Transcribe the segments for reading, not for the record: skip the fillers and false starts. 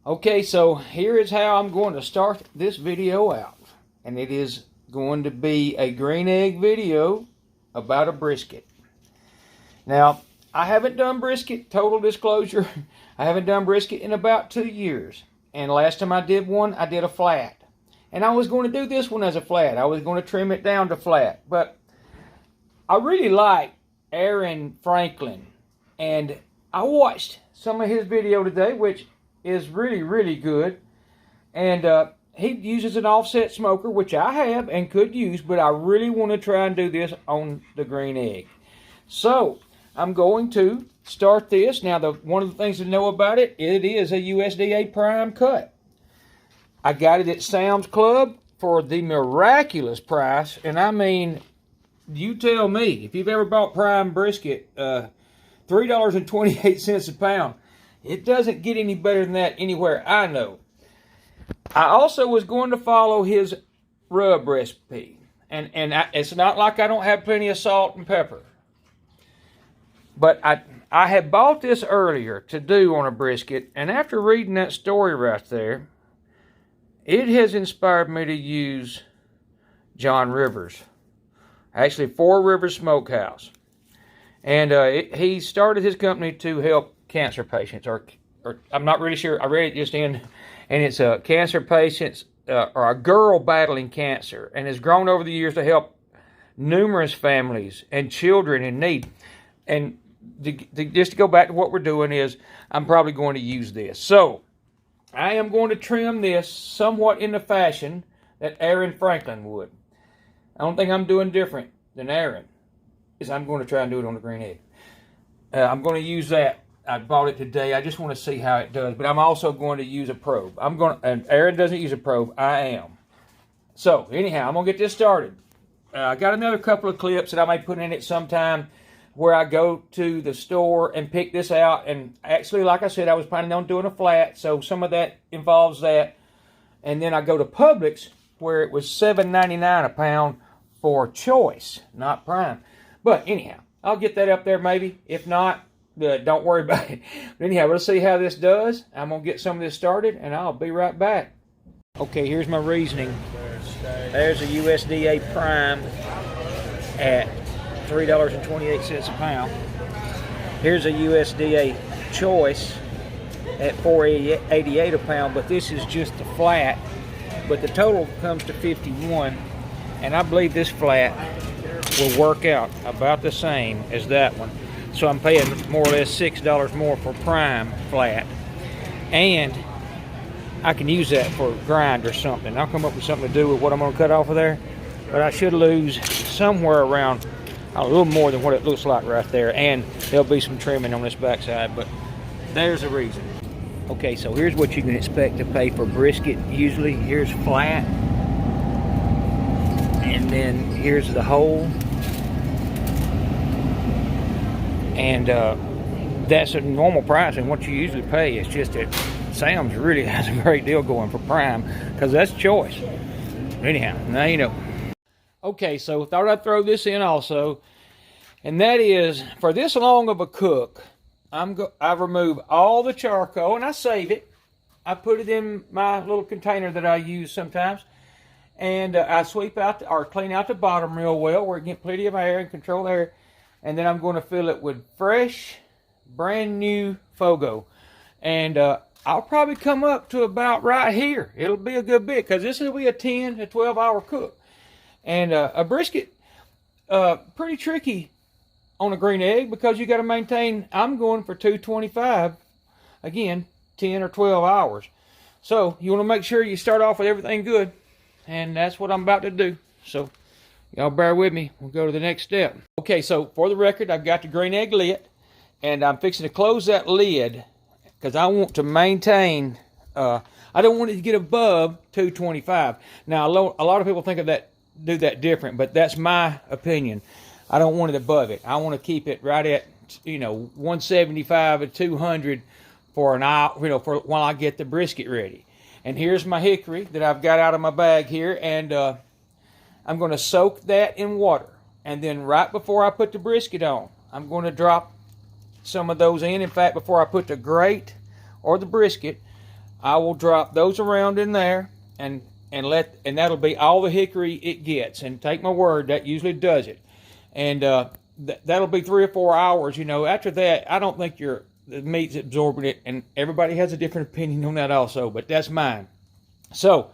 Okay, so here is how I'm going to start this video out. And it is going to be a green egg video about a brisket. Now, I haven't done brisket, total disclosure. I haven't done brisket in about 2 years. And last time I did one, I did a flat. And I was going to do this one as a flat. I was going to trim it down to flat. But I really like Aaron Franklin. And I watched some of his video today, which is really, really good. And he uses an offset smoker, which I have and could use, but I really want to try and do this on the green egg. So I'm going to start this. Now, one of the things to know about it, it is a USDA Prime cut. I got it at Sam's Club for the miraculous price. And I mean, you tell me, if you've ever bought Prime Brisket, $3.28 a pound. It doesn't get any better than that anywhere I know. I also was going to follow his rub recipe. And it's not like I don't have plenty of salt and pepper. But I had bought this earlier to do on a brisket. And after reading that story right there, it has inspired me to use John Rivers. Actually, Four Rivers Smokehouse. And he started his company to help cancer patients, or I'm not really sure. I read it just in, and it's cancer patients or a girl battling cancer, and has grown over the years to help numerous families and children in need. And just to go back to what we're doing is, I'm probably going to use this. So I am going to trim this somewhat in the fashion that Aaron Franklin would. I don't think I'm doing different than Aaron. Is I'm going to try and do it on the green egg. I'm going to use that. I bought it today. I just want to see how it does. But I'm also going to use a probe. And Aaron doesn't use a probe. I am. So, anyhow, I'm going to get this started. I got another couple of clips that I may put in it sometime where I go to the store and pick this out. And actually, like I said, I was planning on doing a flat. So, some of that involves that. And then I go to Publix where it was $7.99 a pound for choice, not Prime. But anyhow, I'll get that up there maybe. If not, don't worry about it. But anyhow, we'll see how this does. I'm going to get some of this started, and I'll be right back. Okay, here's my reasoning. There's a USDA Prime at $3.28 a pound. Here's a USDA Choice at $4.88 a pound, but this is just the flat. But the total comes to $51, and I believe this flat will work out about the same as that one. So I'm paying more or less $6 more for Prime flat. And I can use that for a grind or something. I'll come up with something to do with what I'm going to cut off of there. But I should lose somewhere around a little more than what it looks like right there. And there'll be some trimming on this backside. But there's a reason. Okay, so here's what you can expect to pay for brisket. Usually here's flat. And then here's the whole. And that's a normal price and what you usually pay. It's just that Sam's really has a great deal going for Prime because that's choice. Anyhow, now you know. Okay, so thought I'd throw this in also. And that is, for this long of a cook, I remove all the charcoal and I save it. I put it in my little container that I use sometimes. And I sweep out or clean out the bottom real well where it gets plenty of air and control air. And then I'm going to fill it with fresh, brand new Fogo. And I'll probably come up to about right here. It'll be a good bit because this will be a 10 to 12 hour cook. And a brisket, pretty tricky on a green egg because you got to maintain, I'm going for 225, again, 10 or 12 hours. So you want to make sure you start off with everything good. And that's what I'm about to do. So y'all bear with me. We'll go to the next step. Okay, so for the record, I've got the green egg lit. And I'm fixing to close that lid because I want to maintain, I don't want it to get above 225. Now, a lot of people think of that, do that different, but that's my opinion. I don't want it above it. I want to keep it right at, 175 or 200 for an hour, for while I get the brisket ready. And here's my hickory that I've got out of my bag here, and I'm going to soak that in water. And then right before I put the brisket on, I'm going to drop some of those in. In fact, before I put the grate or the brisket, I will drop those around in there and that'll be all the hickory it gets. And take my word, that usually does it. And that'll be 3 or 4 hours. You know, after that, I don't think the meat's absorbing it, and everybody has a different opinion on that also, but that's mine. So,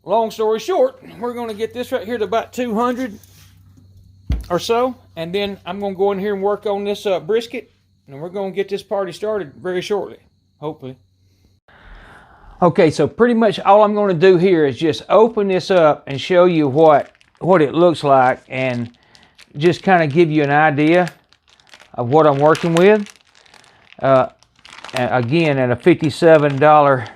long story short, we're going to get this right here to about 200 or so, and then I'm going to go in here and work on this brisket, and we're going to get this party started very shortly, hopefully. Okay, so pretty much all I'm going to do here is just open this up and show you what it looks like, and just kind of give you an idea of what I'm working with. Again, at a $57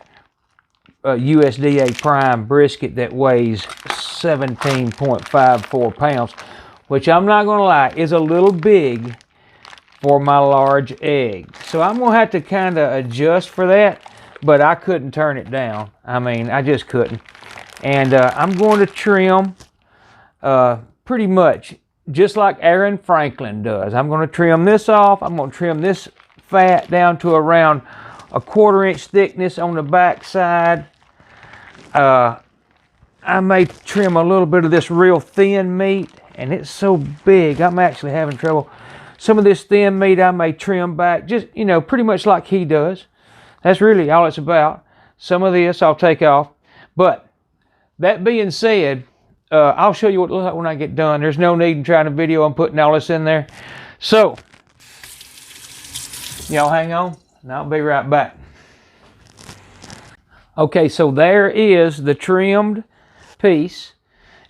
USDA Prime Brisket that weighs 17.54 pounds, which I'm not going to lie, is a little big for my large egg. So I'm going to have to kind of adjust for that, but I couldn't turn it down. I mean, I just couldn't. And I'm going to trim pretty much just like Aaron Franklin does. I'm going to trim this off. I'm going to trim this fat down to around a 1/4 inch thickness on the back side. I may trim a little bit of this real thin meat, and it's so big I'm actually having trouble. Some of this thin meat I may trim back, just, you know, pretty much like he does. That's really all it's about. Some of this I'll take off. But that being said, I'll show you what it looks like when I get done. There's no need in trying to video and putting all this in there. So, y'all hang on, and I'll be right back. Okay, so there is the trimmed piece,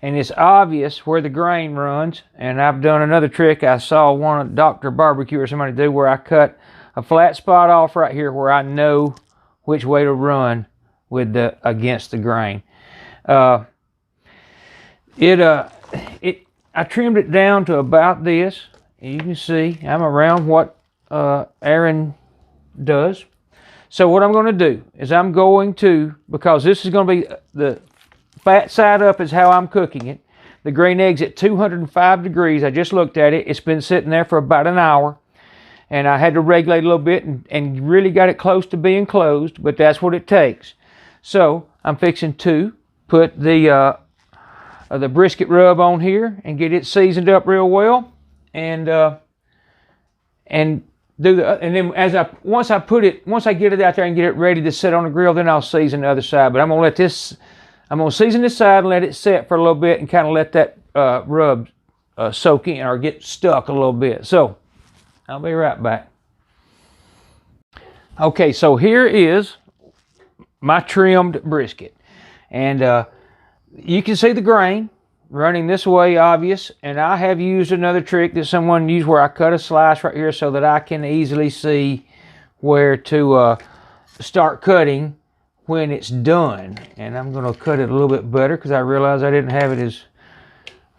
and it's obvious where the grain runs. And I've done another trick I saw one of Dr. Barbecue or somebody do, where I cut a flat spot off right here where I know which way to run with against the grain. I trimmed it down to about this. You can see I'm around what Aaron does. So what I'm going to do is I'm going to, because this is going to be the fat side up is how I'm cooking it. The green egg's at 205 degrees. I just looked at it. It's been sitting there for about an hour. And I had to regulate a little bit and really got it close to being closed, but that's what it takes. So I'm fixing to put the brisket rub on here and get it seasoned up real well, and do and then once I get it out there and get it ready to set on the grill, then I'll season the other side. But I'm gonna season this side and let it set for a little bit and kind of let that rub soak in or get stuck a little bit. So I'll be right back. Okay, so here is my trimmed brisket, and you can see the grain running this way, obvious. And I have used another trick that someone used where I cut a slice right here so that I can easily see where to start cutting when it's done. And I'm going to cut it a little bit better because I realized I didn't have it as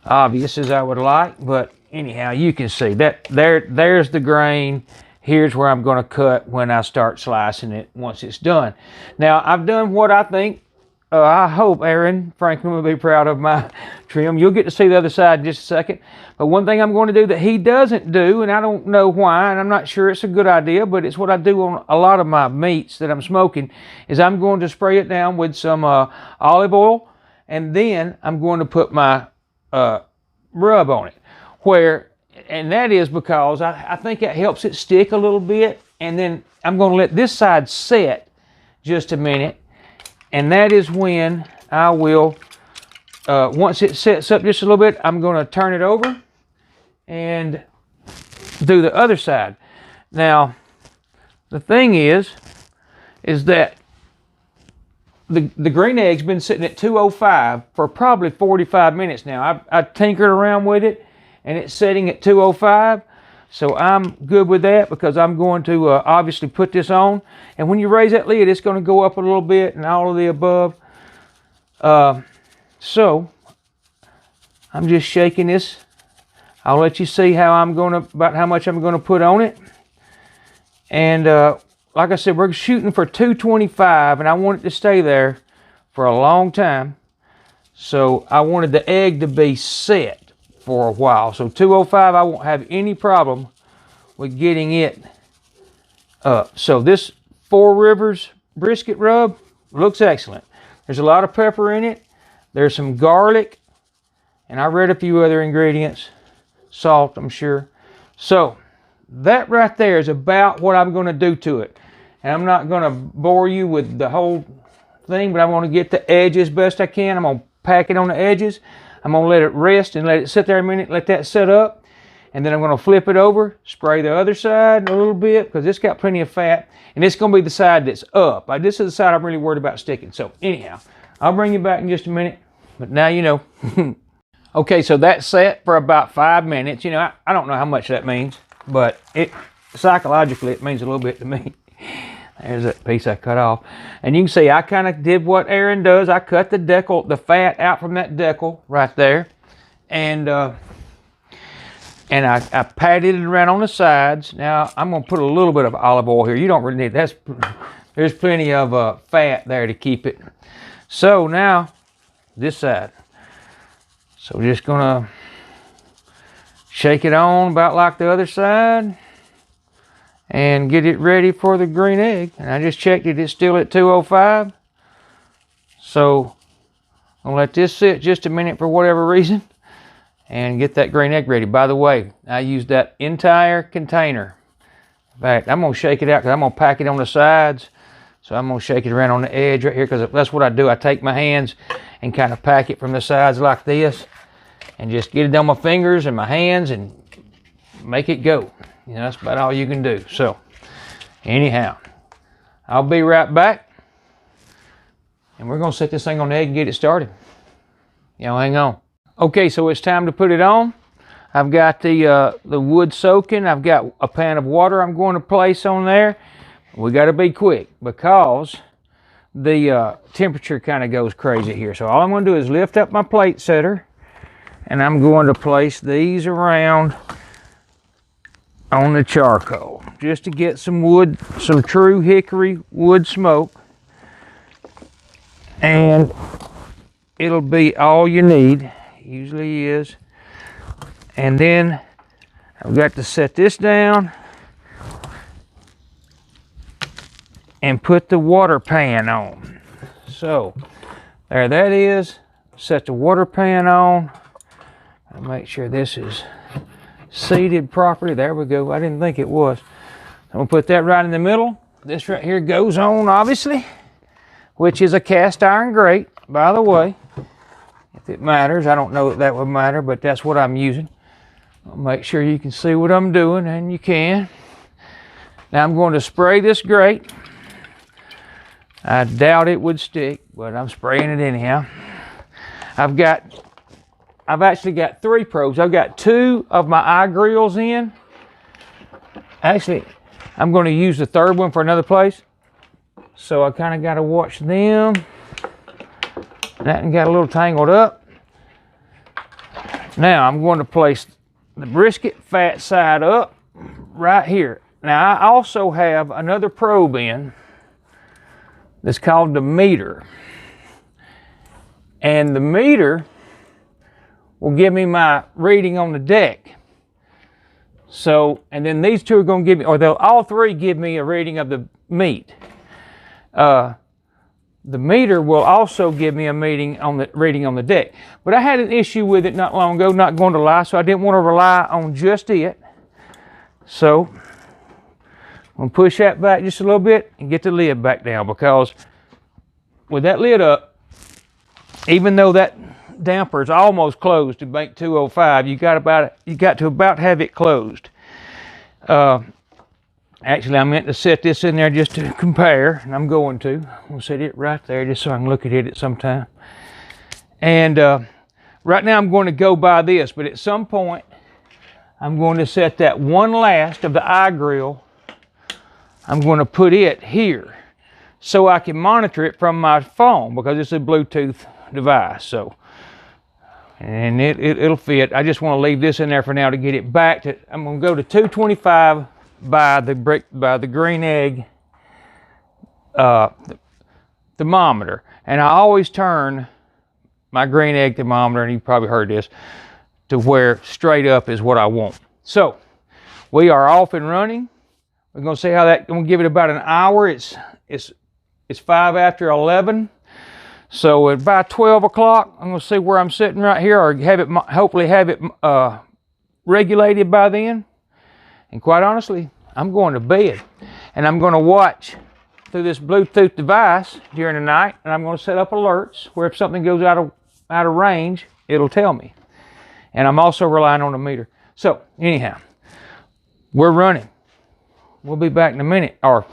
obvious as I would like. But anyhow, you can see that there's the grain. Here's where I'm going to cut when I start slicing it once it's done. Now, I've done what I think, I hope Aaron Franklin will be proud of my trim. You'll get to see the other side in just a second. But one thing I'm going to do that he doesn't do, and I don't know why, and I'm not sure it's a good idea, but it's what I do on a lot of my meats that I'm smoking, is I'm going to spray it down with some olive oil, and then I'm going to put my rub on it. And that is because I think it helps it stick a little bit. And then I'm going to let this side set just a minute. And that is when I will, once it sets up just a little bit, I'm going to turn it over and do the other side. Now, the thing is that the green egg's been sitting at 205 for probably 45 minutes now. I tinkered around with it, and it's setting at 205. So I'm good with that because I'm going to obviously put this on. And when you raise that lid, it's going to go up a little bit and all of the above. So I'm just shaking this. I'll let you see about how much I'm going to put on it. And like I said, we're shooting for 225, and I want it to stay there for a long time. So I wanted the egg to be set for a while. So 205, I won't have any problem with getting it up. So this Four Rivers brisket rub. Looks excellent. There's a lot of pepper in it. There's some garlic. And I read a few other ingredients. Salt, I'm sure. So, that right there is about what I'm going to do to it. And I'm not going to bore you with the whole thing, but I want to get the edges best I can. I'm going to pack it on the edges. I'm going to let it rest and let it sit there a minute, let that set up. And then I'm going to flip it over, spray the other side a little bit because it's got plenty of fat. And it's going to be the side that's up. This is the side I'm really worried about sticking. So anyhow, I'll bring you back in just a minute. But now you know. Okay, so that's set for about 5 minutes. You know, I don't know how much that means, but psychologically it means a little bit to me. There's that piece I cut off. And you can see I kind of did what Aaron does. I cut the fat out from that decal right there. And I patted it around on the sides. Now, I'm going to put a little bit of olive oil here. You don't really need there's plenty of fat there to keep it. So now, this side. So just going to shake it on about like the other side. And get it ready for the green egg. And I just checked it. It's still at 205. So, I'll let this sit just a minute for whatever reason. And get that green egg ready. By the way, I used that entire container. In fact, I'm going to shake it out because I'm going to pack it on the sides. So I'm going to shake it around on the edge right here because that's what I do. I take my hands and kind of pack it from the sides like this. And just get it on my fingers and my hands and make it go. You know, that's about all you can do. So, anyhow, I'll be right back. And we're going to set this thing on the egg and get it started. Y'all hang on. Okay, so it's time to put it on. I've got the wood soaking. I've got a pan of water I'm going to place on there. We got to be quick because the temperature kind of goes crazy here. So all I'm going to do is lift up my plate setter and I'm going to place these around on the charcoal just to get some wood, some true hickory wood smoke. And it'll be all you need. Usually is. And then I've got to set this down and put the water pan on. So there that is. Set the water pan on. I'll make sure this is seated properly. There we go. I didn't think it was. I'm gonna put that right in the middle. This right here goes on, obviously, which is a cast iron grate, by the way. If it matters, I don't know that would matter, but that's what I'm using. I'll make sure you can see what I'm doing, and you can. Now I'm going to spray this grate. I doubt it would stick, but I'm spraying it anyhow. I've actually got 3 probes. I've got 2 of my eye grills in. Actually, I'm going to use the 3rd one for another place. So I kind of got to watch them. That one got a little tangled up. Now I'm going to place the brisket fat side up right here. Now I also have another probe in that's called the MEATER. And the MEATER will give me my reading on the deck. So, and then these 2 are going to give me, or they'll all 3 give me a reading of the meat. The MEATER will also give me a reading on the deck. But I had an issue with it not long ago, not going to lie, so I didn't want to rely on just it. So, I'm going to push that back just a little bit and get the lid back down, because with that lid up, even though that damper is almost closed to make 205, you got to about have it closed. Actually, I meant to set this in there just to compare, and I'm going to. I'm going to set it right there just so I can look at it at some time. And right now I'm going to go by this, but at some point I'm going to set that one last of the eye grill. I'm going to put it here so I can monitor it from my phone, because it's a Bluetooth device. So, and it'll fit. I just want to leave this in there for now to get it back to. I'm going to go to 225 by the green egg thermometer, and I always turn my green egg thermometer, and you probably heard this, to where straight up is what I want. So we are off and running. We're going to see how that. I'm going to give it about an hour. It's It's 5 after 11. So at about 12 o'clock, I'm going to see where I'm sitting right here, or have it, hopefully have it regulated by then. And quite honestly, I'm going to bed. And I'm going to watch through this Bluetooth device during the night, and I'm going to set up alerts where if something goes out of range, it'll tell me. And I'm also relying on the meter. So anyhow, we're running. We'll be back in a minute, or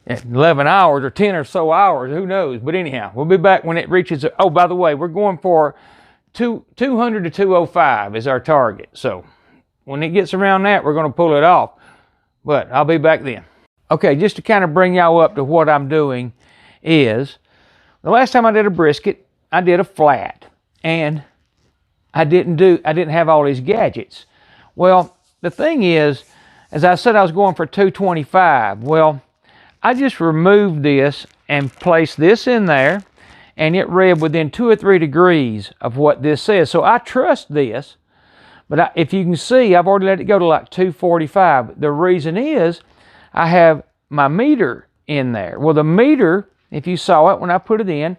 11 hours or 10 or so hours, who knows. But anyhow, we'll be back when it reaches, oh, by the way, we're going for 200 to 205 is our target. So when it gets around that, we're going to pull it off. But I'll be back then. Okay, just to kind of bring y'all up to what I'm doing is, the last time I did a brisket, I did a flat. And I didn't have all these gadgets. Well, the thing is, as I said, I was going for 225. Well, I just removed this and placed this in there, and it read within 2 or 3 degrees of what this says. So I trust this, but if you can see, I've already let it go to like 245. The reason is I have my meter in there. Well, the meter, if you saw it when I put it in,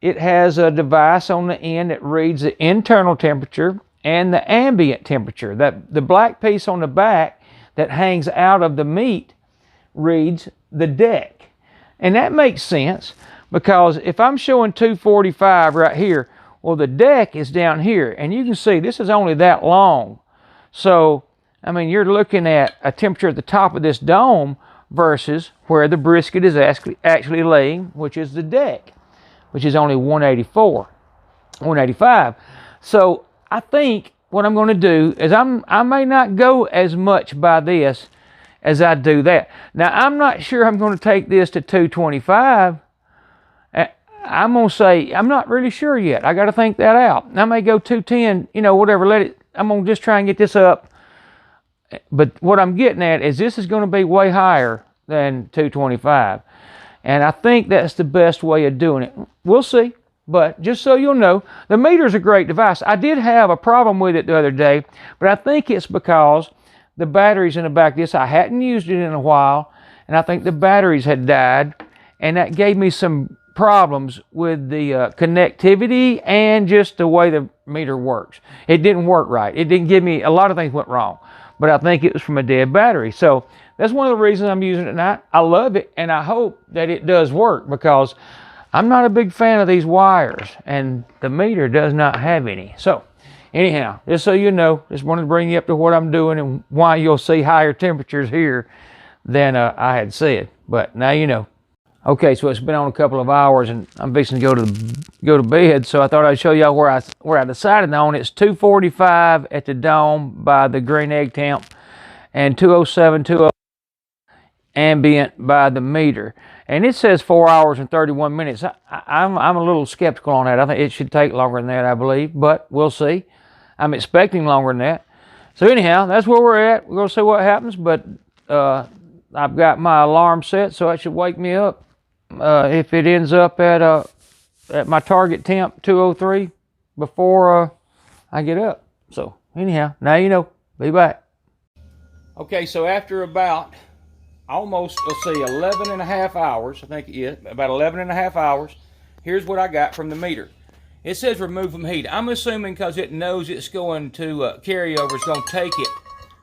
it has a device on the end that reads the internal temperature and the ambient temperature. The black piece on the back that hangs out of the meat reads the deck. And that makes sense, because if I'm showing 245 right here, well, the deck is down here, and you can see this is only that long. So, I mean, you're looking at a temperature at the top of this dome versus where the brisket is actually laying, which is the deck, which is only 184, 185. So I think what I'm going to do is I may not go as much by this as I do that. Now, I'm not sure I'm going to take this to 225. I'm going to say, I'm not really sure yet. I got to think that out. I may go 210, whatever, I'm going to just try and get this up. But what I'm getting at is this is going to be way higher than 225. And I think that's the best way of doing it. We'll see. But just so you'll know, the meter is a great device. I did have a problem with it the other day, but I think it's because the batteries in the back of this, I hadn't used it in a while, and I think the batteries had died, and that gave me some problems with the connectivity and just the way the meter works. It didn't work right. It didn't give me, a lot of things went wrong, but I think it was from a dead battery. So that's one of the reasons I'm using it now. I love it, and I hope that it does work, because I'm not a big fan of these wires, and the meter does not have any. So anyhow, just so you know, just wanted to bring you up to what I'm doing and why you'll see higher temperatures here than I had said. But now you know. Okay, so it's been on a couple of hours, and I'm fixing to go to bed. So I thought I'd show y'all where I decided on. It's 245 at the dome by the green egg temp, and 207, 208 ambient by the meter. And it says 4 hours and 31 minutes. I'm a little skeptical on that. I think it should take longer than that, I believe, but we'll see. I'm expecting longer than that. So anyhow, that's where we're at. We're going to see what happens, but I've got my alarm set, so it should wake me up if it ends up at my target temp, 203, before I get up. So anyhow, now you know. Be back. Okay, so after about almost, let's see, 11 and a half hours, I think it is, about 11 and a half hours, here's what I got from the meter. It says remove from heat. I'm assuming because it knows it's going to carryover, it's going to take it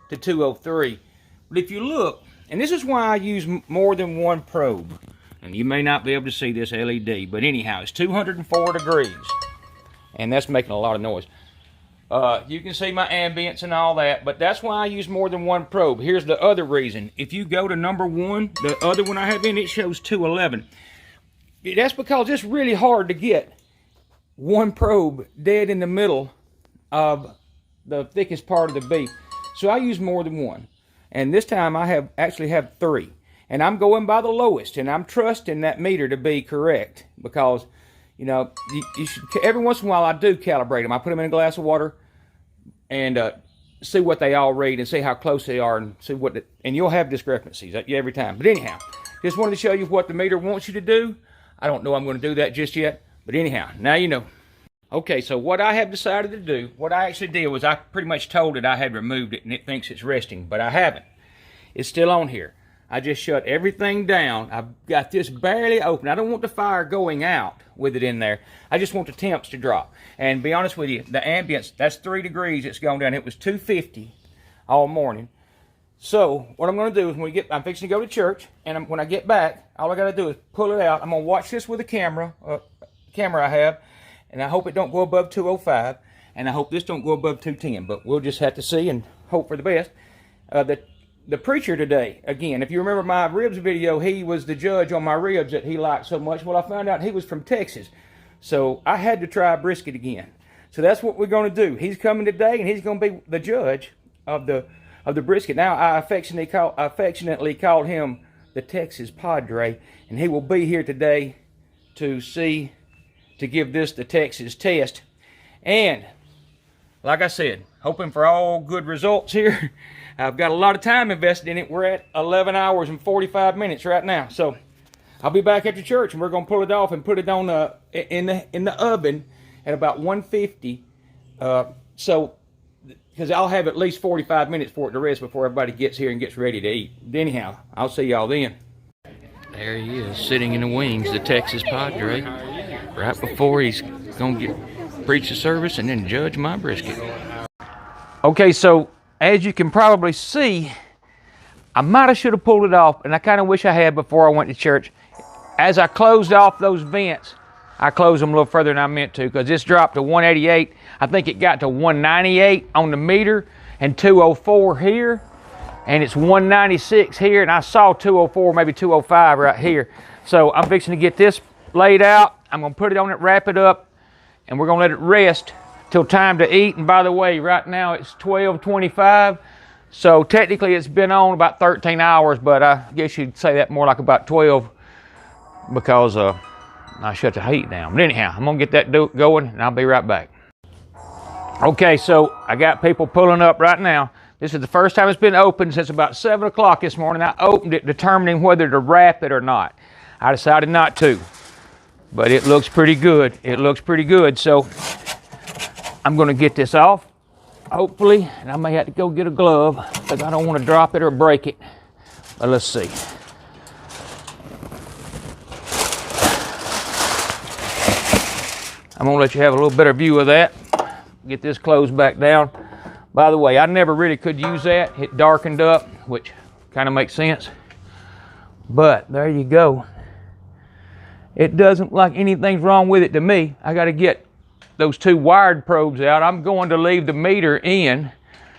to 203. But if you look, and this is why I use more than one probe, and you may not be able to see this LED, but anyhow, it's 204 degrees, and that's making a lot of noise. You can see my ambience and all that, but that's why I use more than one probe. Here's the other reason. If you go to number 1, the other one I have in, it shows 211. That's because it's really hard to get one probe dead in the middle of the thickest part of the beef. So I use more than one. And this time I actually have 3. And I'm going by the lowest, and I'm trusting that meter to be correct, because you know, you should, every once in a while I do calibrate them. I put them in a glass of water and see what they all read and see how close they are, and see what and you'll have discrepancies every time. But anyhow, just wanted to show you what the meter wants you to do. I don't know I'm going to do that just yet, but anyhow, now you know. Okay, so what I have decided to do, what I actually did was I pretty much told it I had removed it and it thinks it's resting, but I haven't. It's still on here. I just shut everything down. I've got this barely open. I don't want the fire going out with it in there. I just want the temps to drop. And to be honest with you, the ambience, that's 3 degrees it's gone down. It was 250 all morning. So what I'm going to do is I'm fixing to go to church, and when I get back, all I got to do is pull it out. I'm going to watch this with a camera I have, and I hope it don't go above 205, and I hope this don't go above 210. But we'll just have to see and hope for the best. The preacher today, again, if you remember my ribs video, he was the judge on my ribs that he liked so much. Well, I found out he was from Texas, so I had to try brisket again. So that's what we're going to do. He's coming today, and he's going to be the judge of the brisket. Now, I affectionately called him the Texas Padre, and he will be here today to give this the Texas test. And like I said, hoping for all good results here. I've got a lot of time invested in it. We're at 11 hours and 45 minutes right now. So I'll be back after church, and we're going to pull it off and put it on in the oven at about 150. Because I'll have at least 45 minutes for it to rest before everybody gets here and gets ready to eat. Anyhow, I'll see y'all then. There he is, sitting in the wings, the Texas Padre, right before he's going to preach the service and then judge my brisket. Okay, so as you can probably see, I might have should have pulled it off, and I kind of wish I had before I went to church. As I closed off those vents, I closed them a little further than I meant to, because this dropped to 188. I think it got to 198 on the meter and 204 here, and it's 196 here, and I saw 204, maybe 205 right here. So I'm fixing to get this laid out. I'm going to put it on it, wrap it up, and we're going to let it rest till time to eat. And by the way, right now it's 12:25, so technically it's been on about 13 hours, but I guess you'd say that more like about 12 because I shut the heat down. But anyhow, I'm gonna get that going, and I'll be right back. Okay, so I got people pulling up right now. This is the first time it's been open since about 7 o'clock this morning. I opened it determining whether to wrap it or not. I decided not to, but it looks pretty good. It looks pretty good, so I'm going to get this off, hopefully, and I may have to go get a glove because I don't want to drop it or break it. But let's see. I'm going to let you have a little better view of that. Get this closed back down. By the way, I never really could use that. It darkened up, which kind of makes sense. But there you go. It doesn't look like anything's wrong with it to me. I got to get those 2 wired probes out. I'm going to leave the meter in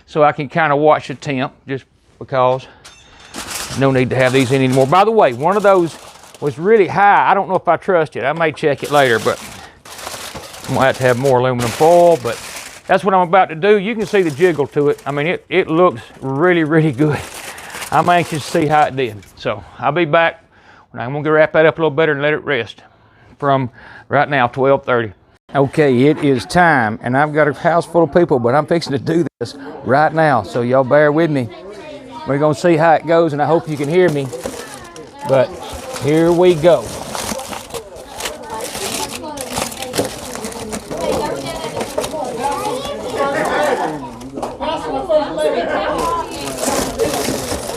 so I can kind of watch the temp, just because no need to have these in anymore. By the way, one of those was really high. I don't know if I trust it. I may check it later, but I'm gonna have to have more aluminum foil, but that's what I'm about to do. You can see the jiggle to it. I mean, it looks really, really good. I'm anxious to see how it did. So I'll be back when I'm gonna wrap that up a little better and let it rest from right now, 12:30. Okay, it is time, and I've got a house full of people, but I'm fixing to do this right now, so y'all bear with me. We're going to see how it goes, and I hope you can hear me, but here we go.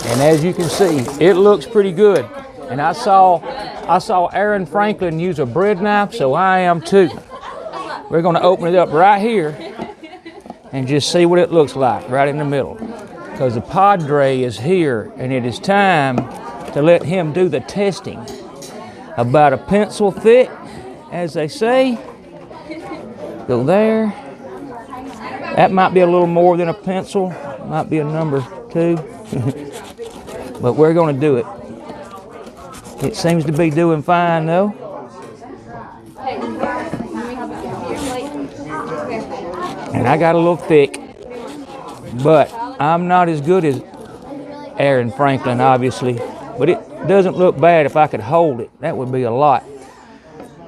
And as you can see, it looks pretty good, and I saw Aaron Franklin use a bread knife, so I am too. We're going to open it up right here and just see what it looks like right in the middle, because the Padre is here, and it is time to let him do the testing. About a pencil thick, as they say. Go there. That might be a little more than a pencil. Might be a number 2. But we're going to do it. It seems to be doing fine though. And I got a little thick, but I'm not as good as Aaron Franklin, obviously. But it doesn't look bad if I could hold it. That would be a lot.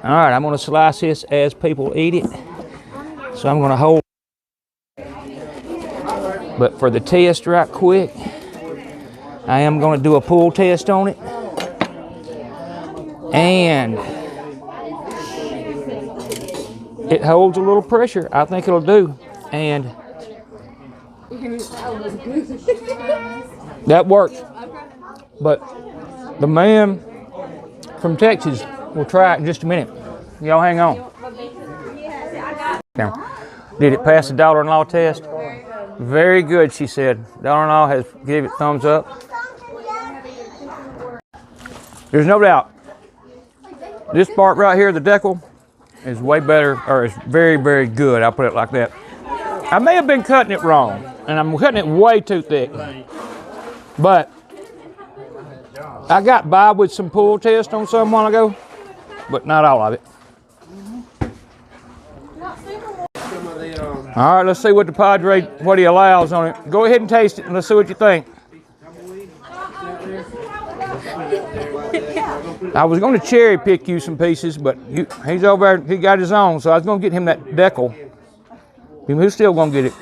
All right, I'm going to slice this as people eat it. So I'm going to hold it. But for the test right quick, I am going to do a pull test on it. And it holds a little pressure. I think it'll do. And that works. but the man from Texas will try it in just a minute. Y'all hang on. Now, did it pass the daughter-in-law test? Very good, she said. Daughter-in-law has given it thumbs up. There's no doubt. This part right here, the decal, is way better, or is very, very good. I'll put it like that. I may have been cutting it wrong, and I'm cutting it way too thick. But I got by with some pull test on some while ago, but not all of it. All right, let's see what the Padre, what he allows on it. Go ahead and taste it, and let's see what you think. I was going to cherry pick you some pieces, but he's over there, he got his own, so I was going to get him that decal. Who's still going to get it?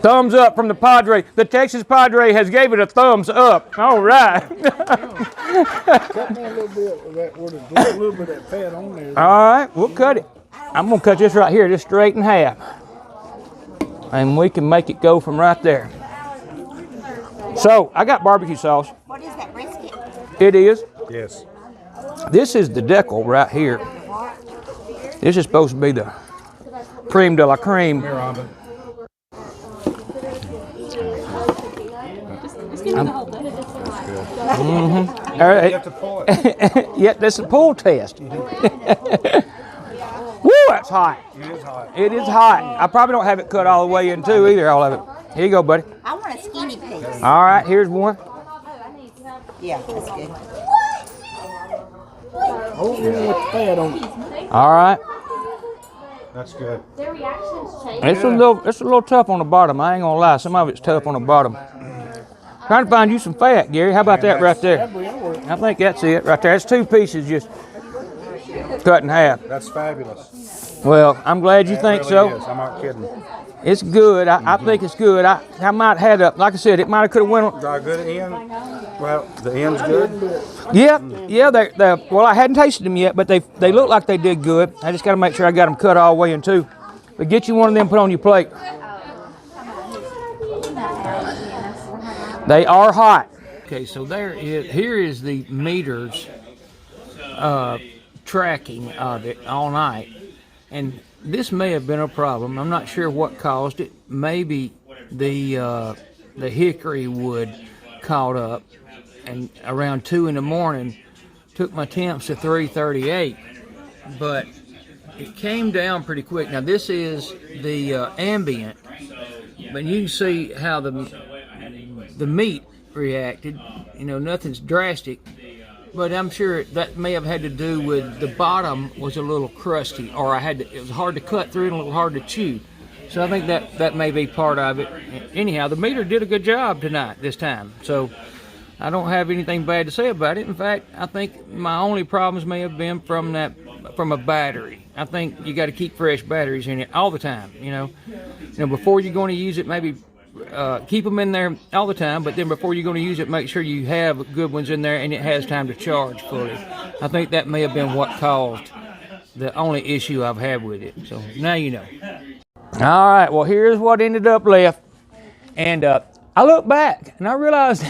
Thumbs up from the Padre. The Texas Padre has gave it a thumbs up. All right. Cut me a little bit of that, a little bit of that fat on there. All right, we'll cut it. I'm going to cut this right here, just straight in half. And we can make it go from right there. So, I got barbecue sauce. What is that, brisket? It is. Yes. This is the decal right here. This is supposed to be the creme de la creme. Here, Robin. All right. You have to pull it. Yeah, that's a pull test. Woo, that's hot. It is hot. It is hot. I probably don't have it cut all the way in too either, all of it. Here you go, buddy. I want a skinny piece. All right, here's one. Yeah, that's good. Oh, yeah, with the fat on it. All right. That's good. Their reactions change. It's a little tough on the bottom. I ain't gonna lie. Some of it's tough on the bottom. Trying to find you some fat, Gary. How about that right there? I think that's it right there. That's two pieces just cut in half. That's fabulous. Well, I'm glad you think It so. really is. I'm not kidding. It's good. I think it's good. I might have had like I said, it might have could have went on. Got a good end? Well, the end's good? Yeah. Well, I hadn't tasted them yet, but they look like they did good. I just got to make sure I got them cut all the way in two. But get you one of them, put on your plate. They are hot. Okay, so here is the MEATER's tracking of it all night, and this may have been a problem. I'm not sure what caused it. Maybe the hickory wood caught up, and around 2 in the morning took my temps to 338, but it came down pretty quick. Now this is the ambient, but you can see how the meat reacted. You know, nothing's drastic, but I'm sure that may have had to do with the bottom was a little crusty, or it was hard to cut through and a little hard to chew. So I think that may be part of it. Anyhow, the MEATER did a good job this time. So I don't have anything bad to say about it. In fact, I think my only problems may have been from a battery. I think you got to keep fresh batteries in it all the time. You know, before you're going to use it, maybe keep them in there all the time. But then before you're going to use it, make sure you have good ones in there and it has time to charge fully. I think that may have been what caused the only issue I've had with it. So now you know. All right. Well, here's what ended up left, and I look back and I realized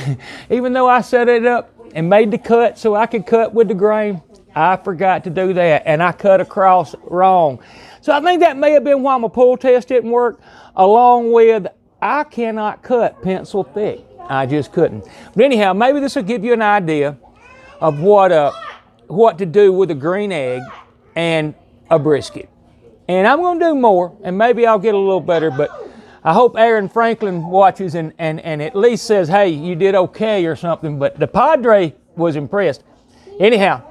even though I set it up and made the cut so I could cut with the grain, I forgot to do that and I cut across wrong. So I think that may have been why my pull test didn't work, along with I cannot cut pencil thick. I just couldn't. But anyhow, maybe this will give you an idea of what to do with a green egg and a brisket. And I'm going to do more, and maybe I'll get a little better, but I hope Aaron Franklin watches and at least says, hey, you did okay or something. But the Padre was impressed. Anyhow,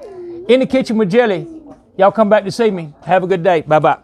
In the Kitchen with Jelly. Y'all come back to see me. Have a good day. Bye-bye.